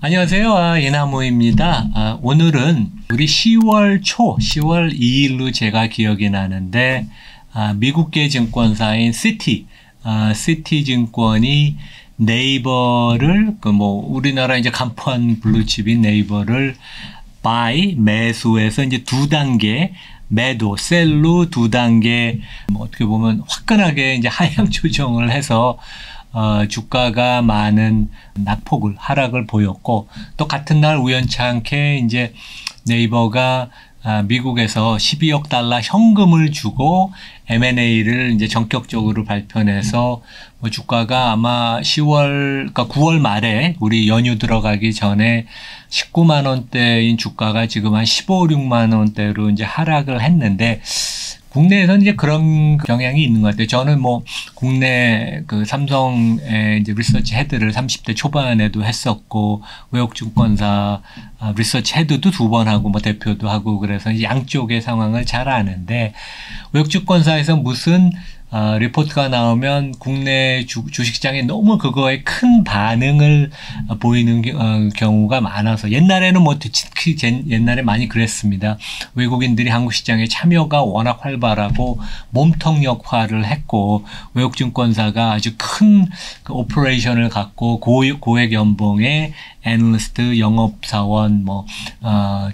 안녕하세요. 이나무입니다. 오늘은 우리 10월 2일로 제가 기억이 나는데, 미국계 증권사인 시티증권이 네이버를, 우리나라 이제 간판 블루칩인 네이버를 매수해서 이제 2단계, 매도, 셀로 2단계, 어떻게 보면 화끈하게 이제 하향 조정을 해서 주가가 많은 낙폭을, 하락을 보였고, 또 같은 날 우연찮게 이제 네이버가 미국에서 12억 달러 현금을 주고 M&A를 이제 전격적으로 발표해서 주가가 아마 9월 말에 우리 연휴 들어가기 전에 19만 원대인 주가가 지금 한 15, 16만 원대로 이제 하락을 했는데, 국내에서는 이제 그런 경향이 있는 것 같아요. 저는 국내 삼성의 이제 리서치 헤드를 30대 초반에도 했었고, 외국 증권사 리서치 헤드도 2번 하고, 대표도 하고, 그래서 이제 양쪽의 상황을 잘 아는데, 외국 증권사에서 무슨 리포트가 나오면 국내 주식시장에 너무 그거에 큰 반응을 보이는 경우가 많아서, 옛날에는 특히 옛날에 많이 그랬습니다. 외국인들이 한국 시장에 참여가 워낙 활발하고 몸통 역할을 했고, 외국 증권사가 아주 큰 오퍼레이션을 갖고 고액 연봉의 애널리스트, 영업사원,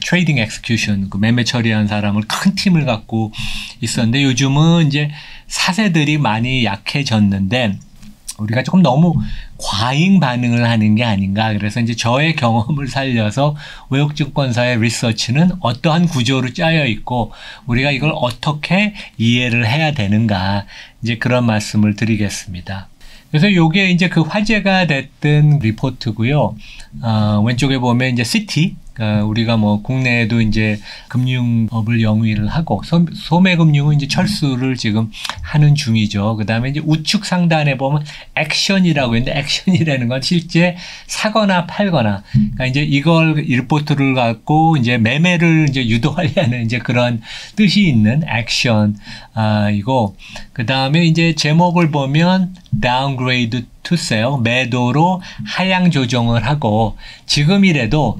트레이딩 엑스큐션, 매매 처리한 사람을 큰 팀을 갖고 있었는데, 요즘은 이제 사세들이 많이 약해졌는데, 우리가 조금 너무 과잉 반응을 하는 게 아닌가. 그래서 이제 저의 경험을 살려서 외국 증권사의 리서치는 어떠한 구조로 짜여 있고, 우리가 이걸 어떻게 이해를 해야 되는가. 이제 그런 말씀을 드리겠습니다. 그래서 요게 이제 그 화제가 됐던 리포트고요. 왼쪽에 보면 이제 시티, 우리가 국내에도 이제 금융업을 영위를 하고, 소매금융은 이제 철수를 지금 하는 중이죠. 그 다음에 이제 우측 상단에 보면 액션이라고 있는데, 액션이라는 건 실제 사거나 팔거나, 그러니까 이제 이걸 리포트를 갖고 이제 매매를 이제 유도하려는 이제 그런 뜻이 있는 액션, 이고, 그 다음에 이제 제목을 보면 downgrade to sell, 매도로 하향 조정을 하고, 지금이라도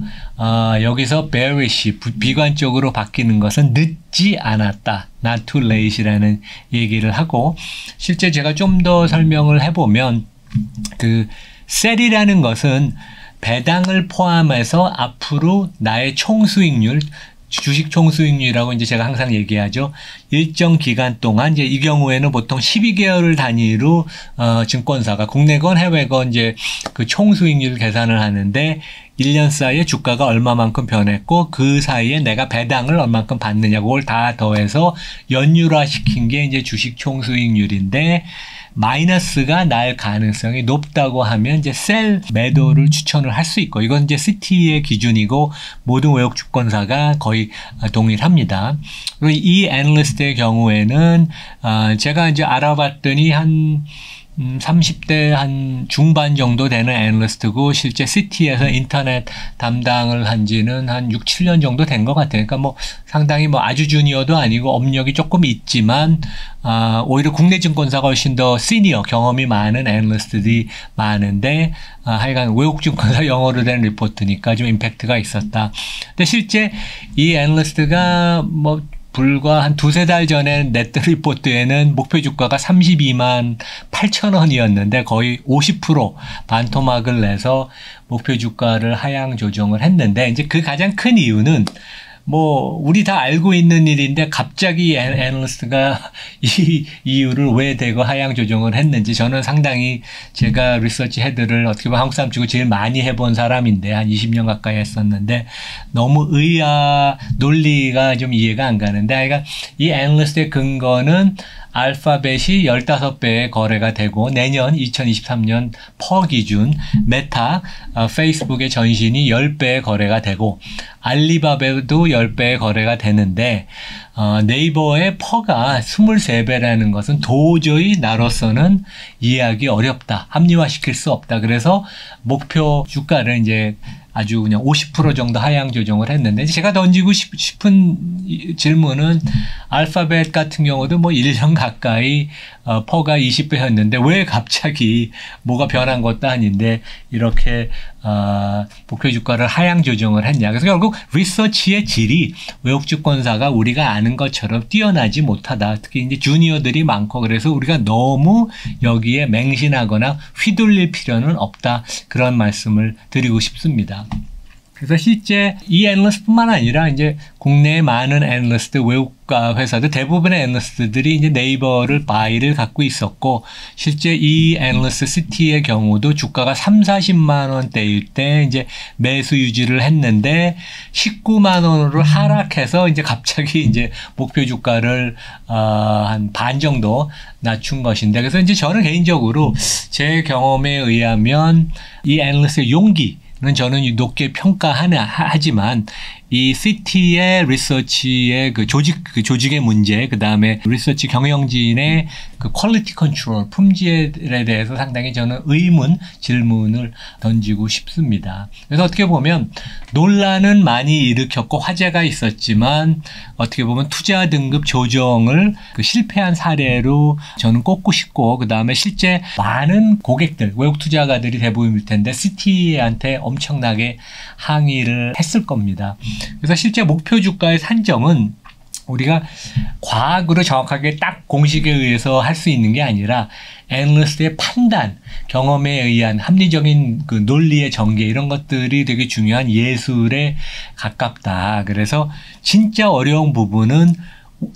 여기서 bearish, 비관적으로 바뀌는 것은 늦지 않았다, not too late이라는 얘기를 하고, 실제 제가 좀 더 설명을 해보면, 셀이라는 것은 배당을 포함해서 앞으로 나의 총수익률, 주식 총수익률이라고 이제 제가 항상 얘기하죠. 일정 기간 동안, 이제 이 경우에는 보통 12개월 단위로 증권사가, 국내건 해외건 이제 그 총수익률 계산을 하는데, 1년 사이에 주가가 얼마만큼 변했고, 그 사이에 내가 배당을 얼마만큼 받느냐, 그걸 다 더해서 연율화 시킨 게 이제 주식 총수익률인데, 마이너스가 날 가능성이 높다고 하면 이제 셀 매도를 추천을 할 수 있고, 이건 이제 시티의 기준이고 모든 외국 주권사가 거의 동일합니다. 그리고 이 애널리스트의 경우에는 제가 이제 알아봤더니 한 30대 한 중반 정도 되는 애널리스트고, 실제 시티에서 인터넷 담당을 한 지는 한 6, 7년 정도 된 것 같아요. 그러니까 상당히 아주 주니어도 아니고 업력이 조금 있지만, 오히려 국내 증권사가 훨씬 더 시니어, 경험이 많은 애널리스트들이 많은데, 하여간 외국 증권사 영어로 된 리포트니까 좀 임팩트가 있었다. 근데 실제 이 애널리스트가 불과 한 2-3달 전에 냈던 리포트에는 목표 주가가 32만 8천 원이었는데 거의 50% 반토막을 내서 목표 주가를 하향 조정을 했는데, 이제 그 가장 큰 이유는 우리 다 알고 있는 일인데, 갑자기 애널리스트가 이 이유를 왜 대거 하향 조정을 했는지, 저는 상당히 제가 리서치 헤드를 어떻게 보면 한국 사람 치고 제일 많이 해본 사람인데, 한 20년 가까이 했었는데, 너무 논리가 좀 이해가 안 가는데, 그러니까 이 애널리스트의 근거는 알파벳이 15배의 거래가 되고, 내년 2023년 퍼 기준 메타, 페이스북의 전신이 10배의 거래가 되고, 알리바바도 10배의 거래가 되는데, 네이버의 퍼가 23배라는 것은 도저히 나로서는 이해하기 어렵다, 합리화시킬 수 없다. 그래서 목표 주가를 이제 아주 그냥 50% 정도 하향 조정을 했는데 제가 던지고 싶은 질문은 알파벳 같은 경우도 뭐 1년 가까이 퍼가 20배였는데 왜 갑자기 뭐가 변한 것도 아닌데 이렇게 목표 주가를 하향 조정을 했냐. 그래서 결국 리서치의 질이 외국 주권사가 우리가 아는 것처럼 뛰어나지 못하다. 특히 이제 주니어들이 많고 그래서 우리가 너무 여기에 맹신하거나 휘둘릴 필요는 없다. 그런 말씀을 드리고 싶습니다. 그래서 실제 이 애널리스트뿐만 아니라 이제 국내의 많은 애널리스트, 외국 회사들 대부분의 애널리스트들이 이제 네이버를 바이를 갖고 있었고 실제 이 애널리스트 시티의 경우도 주가가 30-40만 원대일 때 이제 매수 유지를 했는데 19만 원으로 하락해서 이제 갑자기 이제 목표 주가를 한 반 정도 낮춘 것인데 그래서 이제 저는 개인적으로 제 경험에 의하면 이 애널리스트의 용기 는 저는 높게 평가하지만 이 시티의 리서치의 그 조직의 문제, 그 다음에 리서치 경영진의 그 퀄리티 컨트롤, 품질에 대해서 상당히 저는 질문을 던지고 싶습니다. 그래서 어떻게 보면 논란은 많이 일으켰고 화제가 있었지만 어떻게 보면 투자 등급 조정을 실패한 사례로 저는 꼽고 싶고 그 다음에 실제 많은 고객들, 외국 투자가들이 대부분일 텐데 시티한테 엄청나게 항의를 했을 겁니다. 그래서 실제 목표 주가의 산정은 우리가 과학으로 정확하게 딱 공식에 의해서 할 수 있는 게 아니라 애널리스트의 판단, 경험에 의한 합리적인 그 논리의 전개 이런 것들이 되게 중요한 예술에 가깝다. 그래서 진짜 어려운 부분은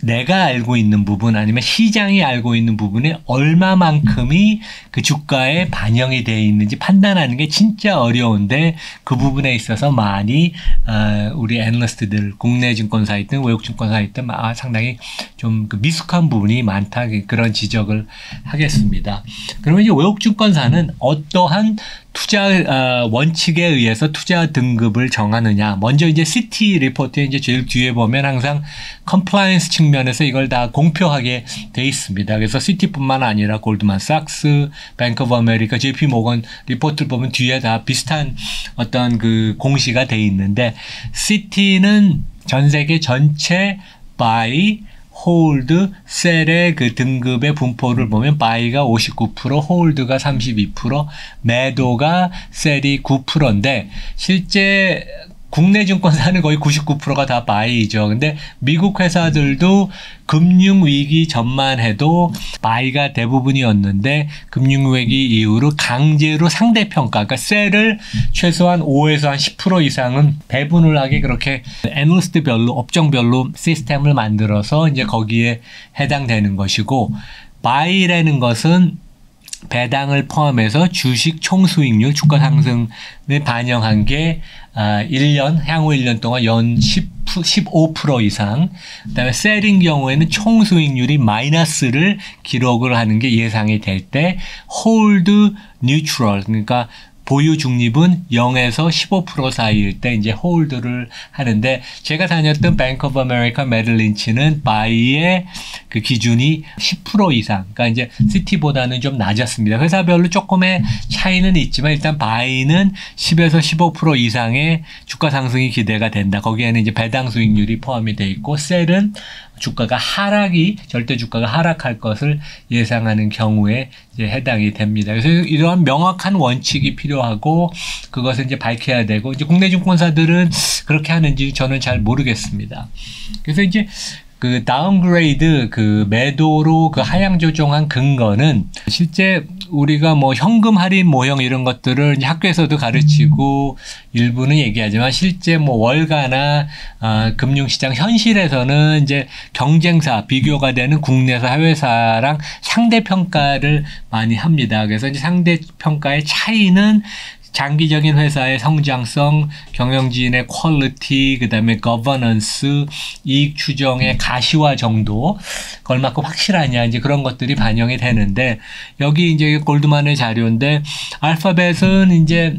내가 알고 있는 부분 아니면 시장이 알고 있는 부분에 얼마만큼이 그 주가에 반영이 되어 있는지 판단하는 게 진짜 어려운데 그 부분에 있어서 많이 우리 애널리스트들 국내 증권사이든 외국 증권사이든 상당히 좀 그 미숙한 부분이 많다 그런 지적을 하겠습니다. 그러면 이제 외국 증권사는 어떠한 투자 원칙에 의해서 투자 등급을 정하느냐. 먼저 이제 시티 리포트에 이제 제일 뒤에 보면 항상 컴플라이언스 측면에서 이걸 다 공표하게 돼 있습니다. 그래서 시티뿐만 아니라 골드만삭스, 뱅크 오브 아메리카, JP 모건 리포트를 보면 뒤에 다 비슷한 어떤 그 공시가 돼 있는데 시티는 전 세계 전체 buy, 홀드, 셀의 그 등급의 분포를 보면 바이가 59%, 홀드가 32%, 매도가 셀이 9%인데 실제 국내 증권사는 거의 99%가 다 바이죠. 근데 미국 회사들도 금융위기 전만 해도 바이가 대부분이었는데 금융위기 이후로 강제로 상대평가, 그러니까 셀을 최소한 5에서 한 10% 이상은 배분을 하게 그렇게 애널리스트별로, 업종별로 시스템을 만들어서 이제 거기에 해당되는 것이고 바이라는 것은 배당을 포함해서 주식 총수익률, 주가 상승을 반영한 게 1년, 향후 1년 동안 연 15% 이상. 그다음에 셀인 경우에는 총수익률이 마이너스를 기록을 하는 게 예상이 될 때 홀드 뉴트럴, 그러니까 보유 중립은 0에서 15% 사이일 때 이제 홀드를 하는데 제가 다녔던 뱅크 오브 아메리카 메릴린치는 바이의 그 기준이 10% 이상. 그러니까 이제 시티보다는 좀 낮았습니다. 회사별로 조금의 차이는 있지만 일단 바이는 10에서 15% 이상의 주가 상승이 기대가 된다. 거기에는 이제 배당 수익률이 포함이 돼 있고 셀은 주가가 절대 주가가 하락할 것을 예상하는 경우에 이제 해당이 됩니다. 그래서 이러한 명확한 원칙이 필요하고 그것을 이제 밝혀야 되고 이제 국내 증권사들은 그렇게 하는지 저는 잘 모르겠습니다. 그래서 이제 그 다운그레이드 그 매도로 그 하향 조정한 근거는 실제 우리가 뭐 현금 할인 모형 이런 것들을 이제 학교에서도 가르치고 일부는 얘기하지만 실제 뭐 월가나 금융시장 현실에서는 이제 경쟁사 비교가 되는 국내사 해외사랑 상대평가를 많이 합니다. 그래서 이제 상대평가의 차이는 장기적인 회사의 성장성, 경영진의 퀄리티, 그 다음에 거버넌스, 이익 추정의 가시화 정도, 걸만큼 확실하냐, 이제 그런 것들이 반영이 되는데, 여기 이제 골드만의 자료인데, 알파벳은 이제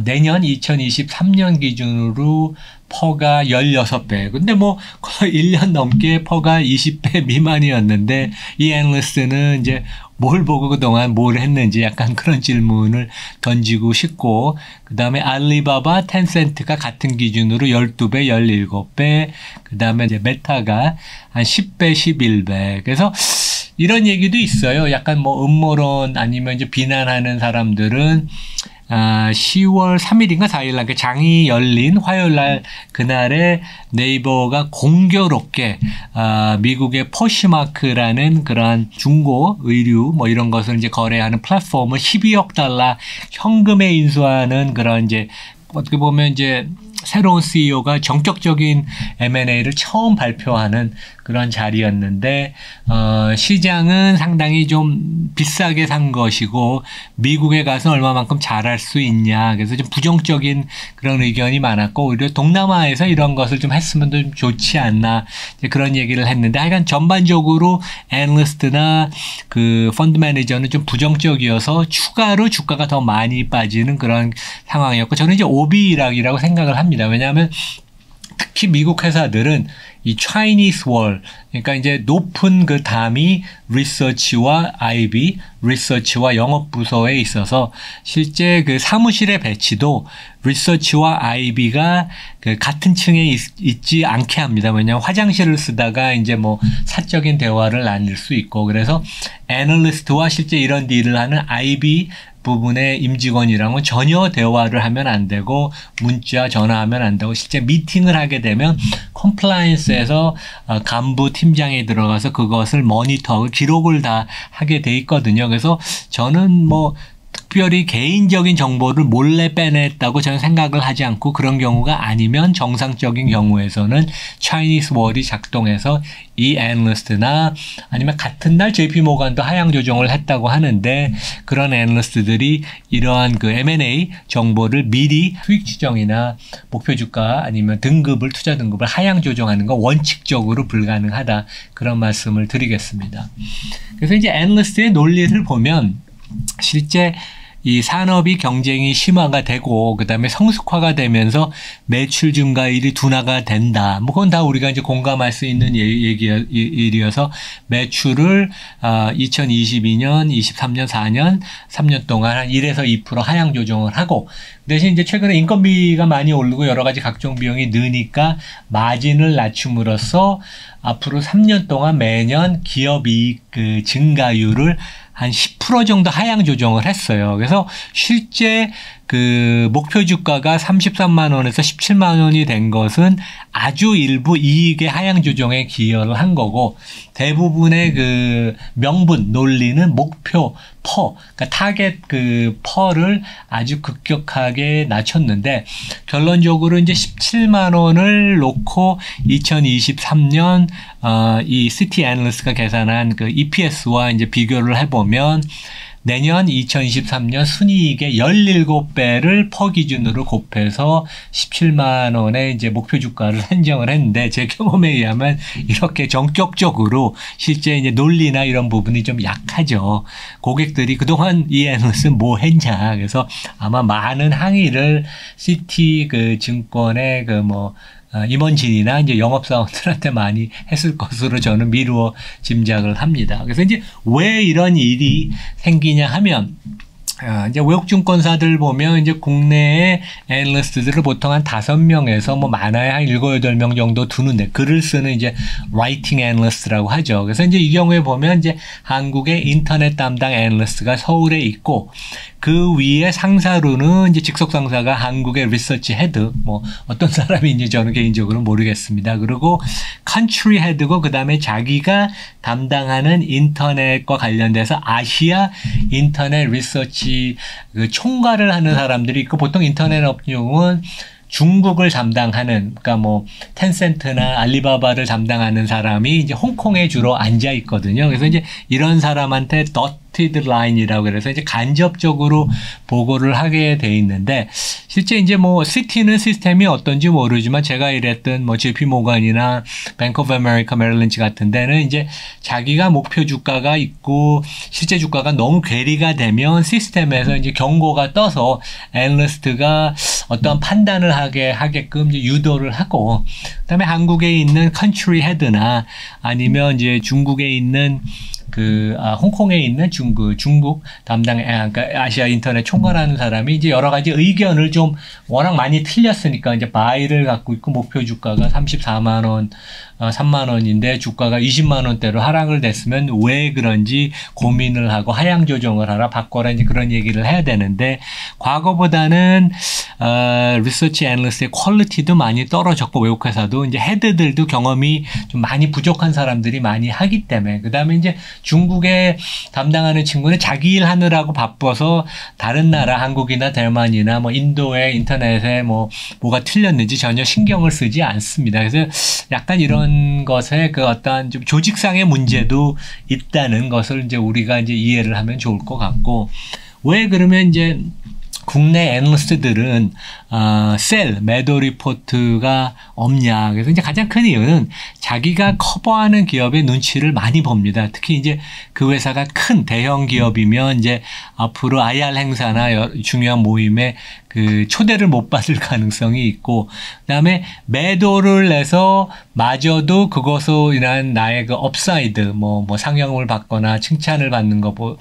내년 2023년 기준으로 퍼가 16배. 근데 뭐 거의 1년 넘게 퍼가 20배 미만이었는데 이 애널리스트는 이제 뭘 보고 그동안 뭘 했는지 약간 그런 질문을 던지고 싶고, 그 다음에 알리바바, 텐센트가 같은 기준으로 12배, 17배, 그 다음에 이제 메타가 한 10배, 11배. 그래서 이런 얘기도 있어요. 약간 뭐 음모론 아니면 이제 비난하는 사람들은 10월 3일인가 4일 날 장이 열린 화요일 날 그날에 네이버가 공교롭게 미국의 포시마크라는 그런 중고 의류 뭐 이런 것을 이제 거래하는 플랫폼을 12억 달러 현금에 인수하는 그런 이제 어떻게 보면 이제 새로운 CEO가 전격적인 M&A를 처음 발표하는 그런 자리였는데 시장은 상당히 좀 비싸게 산 것이고 미국에 가서 얼마만큼 잘할 수 있냐, 그래서 좀 부정적인 그런 의견이 많았고 오히려 동남아에서 이런 것을 좀 했으면 좀 좋지 않나 이제 그런 얘기를 했는데, 하여간 전반적으로 애널리스트나 그 펀드 매니저는 좀 부정적이어서 추가로 주가가 더 많이 빠지는 그런 상황이었고, 저는 이제 오비락이라고 생각을 합니다. 왜냐하면 특히 미국 회사들은 이 Chinese Wall, 그러니까 이제 높은 그 담이 리서치와 IB, 리서치와 영업부서에 있어서 실제 그 사무실의 배치도 리서치와 IB가 그 같은 층에 있지 않게 합니다. 왜냐하면 화장실을 쓰다가 이제 뭐 사적인 대화를 나눌 수 있고, 그래서 애널리스트와 실제 이런 딜을 하는 IB 부분의 임직원이랑은 전혀 대화를 하면 안 되고 문자 전화하면 안 되고, 실제 미팅을 하게 되면 컴플라이언스에서 간부 팀장이 들어가서 그것을 모니터하고 기록을 다 하게 돼 있거든요. 그래서 저는 뭐 특별히 개인적인 정보를 몰래 빼냈다고 저는 생각을 하지 않고, 그런 경우가 아니면 정상적인 경우에서는 차이니스 월이 작동해서 이 애널리스트나 아니면 같은 날 JP 모건도 하향 조정을 했다고 하는데, 그런 애널리스트들이 이러한 그 M&A 정보를 미리 수익 추정이나 목표 주가 아니면 등급을, 투자 등급을 하향 조정하는 건 원칙적으로 불가능하다, 그런 말씀을 드리겠습니다. 그래서 이제 애널리스트의 논리를 보면 실제 이 산업이 경쟁이 심화가 되고 그다음에 성숙화가 되면서 매출 증가율이 둔화가 된다. 뭐 그건 다 우리가 이제 공감할 수 있는 일이어서 매출을 2022년, 23년, 4년, 3년 동안 한 1에서 2% 하향 조정을 하고, 대신 이제 최근에 인건비가 많이 오르고 여러 가지 각종 비용이 느니까 마진을 낮춤으로써 앞으로 3년 동안 매년 기업 이익 그 증가율을 한 10% 정도 하향 조정을 했어요. 그래서 실제 그 목표 주가가 33만 원에서 17만 원이 된 것은 아주 일부 이익의 하향 조정에 기여를 한 거고, 대부분의 그 명분 논리는 목표 퍼, 그러니까 타겟 그 퍼를 아주 급격하게 낮췄는데, 결론적으로 이제 17만 원을 놓고 2023년 이 시티 애널리스트가 계산한 그 EPS와 이제 비교를 해보면 내년 2023년 순이익의 17배를 퍼 기준으로 곱해서 17만 원의 이제 목표 주가를 산정을 했는데, 제 경험에 의하면 이렇게 전격적으로 실제 이제 논리나 이런 부분이 좀 약하죠. 고객들이 그동안 이 애널리스트는 뭐 했냐. 그래서 아마 많은 항의를 시티 그 증권의 그 뭐 임원진이나 이제 영업사원들한테 많이 했을 것으로 저는 미루어 짐작을 합니다. 그래서 이제 왜 이런 일이 생기냐 하면, 이제 외국 증권사들 보면 이제 국내의 애널리스트들을 보통 한 5명에서 뭐 많아야 한 7, 8명 정도 두는데, 글을 쓰는 이제 라이팅 애널리스트라고 하죠. 그래서 이제 이 경우에 보면 이제 한국의 인터넷 담당 애널리스트가 서울에 있고, 그 위에 상사로는 이제 직속 상사가 한국의 리서치 헤드, 뭐 어떤 사람인지 저는 개인적으로 모르겠습니다. 그리고 컨트리 헤드고, 그 다음에 자기가 담당하는 인터넷과 관련돼서 아시아 인터넷 리서치 그 총괄을 하는 사람들이 있고, 보통 인터넷 업종은 중국을 담당하는, 그러니까 뭐 텐센트나 알리바바를 담당하는 사람이 이제 홍콩에 주로 앉아 있거든요. 그래서 이제 이런 사람한테 dotted line이라고 그래서 이제 간접적으로 보고를 하게 돼 있는데 실제 이제 뭐 시티는 시스템이 어떤지 모르지만 제가 일했던 뭐 JP 모건이나 Bank of America 메릴린치 같은 데는 이제 자기가 목표 주가가 있고 실제 주가가 너무 괴리가 되면 시스템에서 이제 경고가 떠서 애널리스트가 어떠한 판단을 하게끔 이제 유도를 하고 그다음에 한국에 있는 컨트리 헤드나 아니면 이제 중국에 있는 홍콩에 있는 중국 담당, 그러니까 아시아 인터넷 총괄하는 사람이 이제 여러 가지 의견을 좀 워낙 많이 틀렸으니까 이제 바이를 갖고 있고 목표 주가가 34만 원, 3만 원인데 주가가 20만 원대로 하락을 됐으면 왜 그런지 고민을 하고 하향 조정을 하라, 바꿔라 이제 그런 얘기를 해야 되는데 과거보다는 리서치 애널리스트의 퀄리티도 많이 떨어졌고 외국 회사도 이제 헤드들도 경험이 좀 많이 부족한 사람들이 많이 하기 때문에 그다음에 이제 중국에 담당하는 친구는 자기 일 하느라고 바빠서 다른 나라 한국이나 대만이나 뭐 인도의 인터넷에 뭐가 틀렸는지 전혀 신경을 쓰지 않습니다. 그래서 약간 이런 것에 어떠한 좀 조직상의 문제도 있다는 것을 이제 우리가 이제 이해를 하면 좋을 것 같고 왜 그러면 이제 국내 애널리스트들은 매도 리포트가 없냐. 그래서 이제 가장 큰 이유는 자기가 커버하는 기업의 눈치를 많이 봅니다. 특히 이제 그 회사가 큰 대형 기업이면 이제 앞으로 IR 행사나 중요한 모임에 초대를 못 받을 가능성이 있고, 그다음에 매도를 내서 마저도 그것으로 인한 나의 업사이드, 상영을 받거나 칭찬을 받는 것보다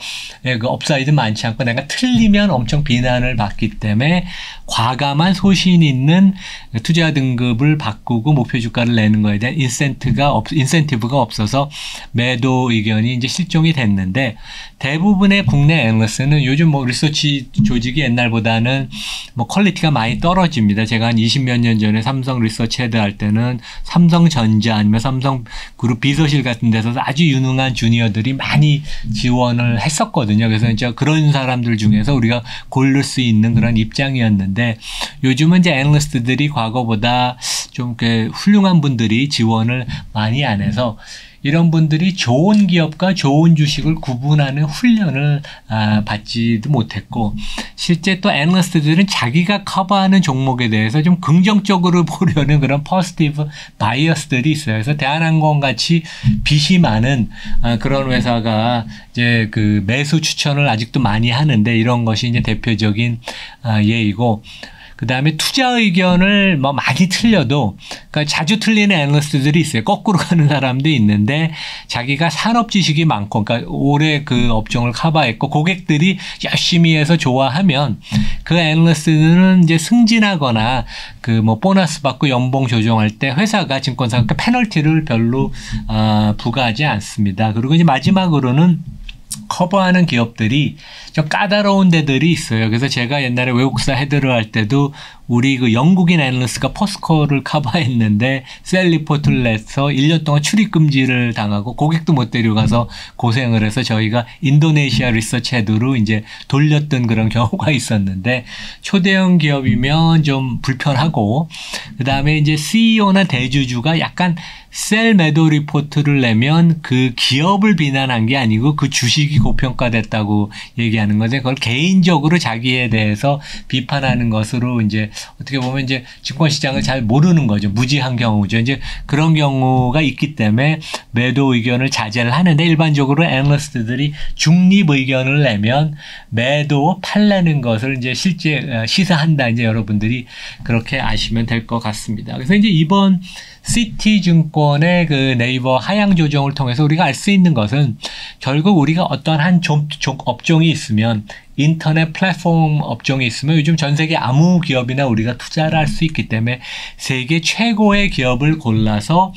업사이드 많지 않고 내가 틀리면 엄청 비난을 받기 때문에 과감한 소신 있는 투자 등급을 바꾸고 목표 주가를 내는 거에 대한 인센티브가 없어서 매도 의견이 이제 실종이 됐는데 대부분의 국내 애널리스트는 요즘 리서치 조직이 옛날보다는 퀄리티가 많이 떨어집니다. 제가 한 20몇 년 전에 삼성 리서치 헤드 할 때는 삼성전자 아니면 삼성그룹 비서실 같은 데서 아주 유능한 주니어들이 많이 지원을 했었거든요. 그래서 이제 그런 사람들 중에서 우리가 고를 수 있는 그런 입장이었는데 요즘은 이제 애널리스트들이 과거보다 좀 훌륭한 분들이 지원을 많이 안 해서 이런 분들이 좋은 기업과 좋은 주식을 구분하는 훈련을 받지도 못했고 실제 또 애널리스트들은 자기가 커버하는 종목에 대해서 좀 긍정적으로 보려는 그런 포지티브 바이어스들이 있어요. 그래서 대한항공 같이 빚이 많은 그런 회사가 이제 매수 추천을 아직도 많이 하는데 이런 것이 이제 대표적인 예이고 그 다음에 투자 의견을 많이 틀려도, 그러니까 자주 틀리는 애널리스트들이 있어요. 거꾸로 가는 사람도 있는데, 자기가 산업 지식이 많고, 그러니까 오래 그 업종을 커버했고, 고객들이 열심히 해서 좋아하면, 그 애널리스트는 이제 승진하거나, 보너스 받고 연봉 조정할 때 회사가 증권사가 페널티를 별로, 부과하지 않습니다. 그리고 이제 마지막으로는, 커버하는 기업들이 좀 까다로운 데들이 있어요. 그래서 제가 옛날에 외국사 헤드를 할 때도 우리 영국인 애널리스트가 포스코를 커버했는데 셀 리포트를 내서 1년 동안 출입 금지를 당하고 고객도 못 데려가서 고생을 해서 저희가 인도네시아 리서치 헤드로 이제 돌렸던 그런 경우가 있었는데 초대형 기업이면 좀 불편하고 그다음에 이제 CEO나 대주주가 약간 셀 매도 리포트를 내면 그 기업을 비난한 게 아니고 그 주식이 고평가됐다고 얘기하는 건데 그걸 개인적으로 자기에 대해서 비판하는 것으로 이제 어떻게 보면 이제 증권시장을 잘 모르는 거죠. 무지한 경우죠. 이제 그런 경우가 있기 때문에 매도 의견을 자제를 하는데 일반적으로 애널리스트들이 중립 의견을 내면 매도 팔라는 것을 이제 실제 시사한다. 이제 여러분들이 그렇게 아시면 될 것 같습니다. 그래서 이제 이번 시티증권의 네이버 하향 조정을 통해서 우리가 알 수 있는 것은 결국 우리가 어떤 한 업종이 있으면 인터넷 플랫폼 업종이 있으면 요즘 전 세계 아무 기업이나 우리가 투자를 할 수 있기 때문에 세계 최고의 기업을 골라서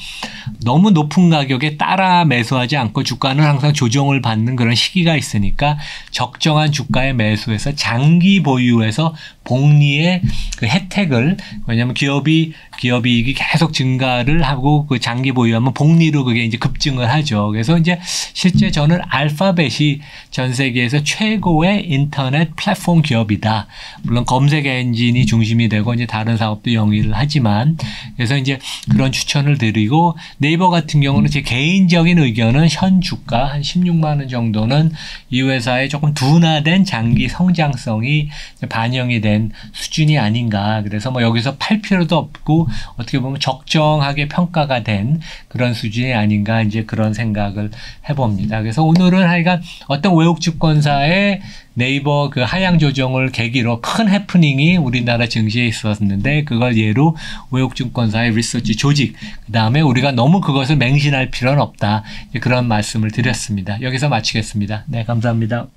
너무 높은 가격에 따라 매수하지 않고 주가는 항상 조정을 받는 그런 시기가 있으니까 적정한 주가에 매수해서 장기 보유해서 복리의 그 혜택을, 왜냐하면 기업 이익이 계속 증가를 하고 그 장기 보유하면 복리로 그게 이제 급증을 하죠. 그래서 이제 실제 저는 알파벳이 전 세계에서 최고의 인터넷 플랫폼 기업이다. 물론 검색 엔진이 중심이 되고 이제 다른 사업도 영위를 하지만, 그래서 이제 그런 추천을 드리고, 네이버 같은 경우는 제 개인적인 의견은 현 주가 한 16만 원 정도는 이 회사의 조금 둔화된 장기 성장성이 반영이 된 수준이 아닌가. 그래서 뭐 여기서 팔 필요도 없고 어떻게 보면 적정하게 평가가 된 그런 수준이 아닌가, 이제 그런 생각을 해봅니다. 그래서 오늘은 하여간 어떤 외국 증권사의 네이버 그 하향 조정을 계기로 큰 해프닝이 우리나라 증시에 있었는데, 그걸 예로 외국 증권사의 리서치 조직, 그 다음에 우리가 너무 그것을 맹신할 필요는 없다, 그런 말씀을 드렸습니다. 여기서 마치겠습니다. 네, 감사합니다.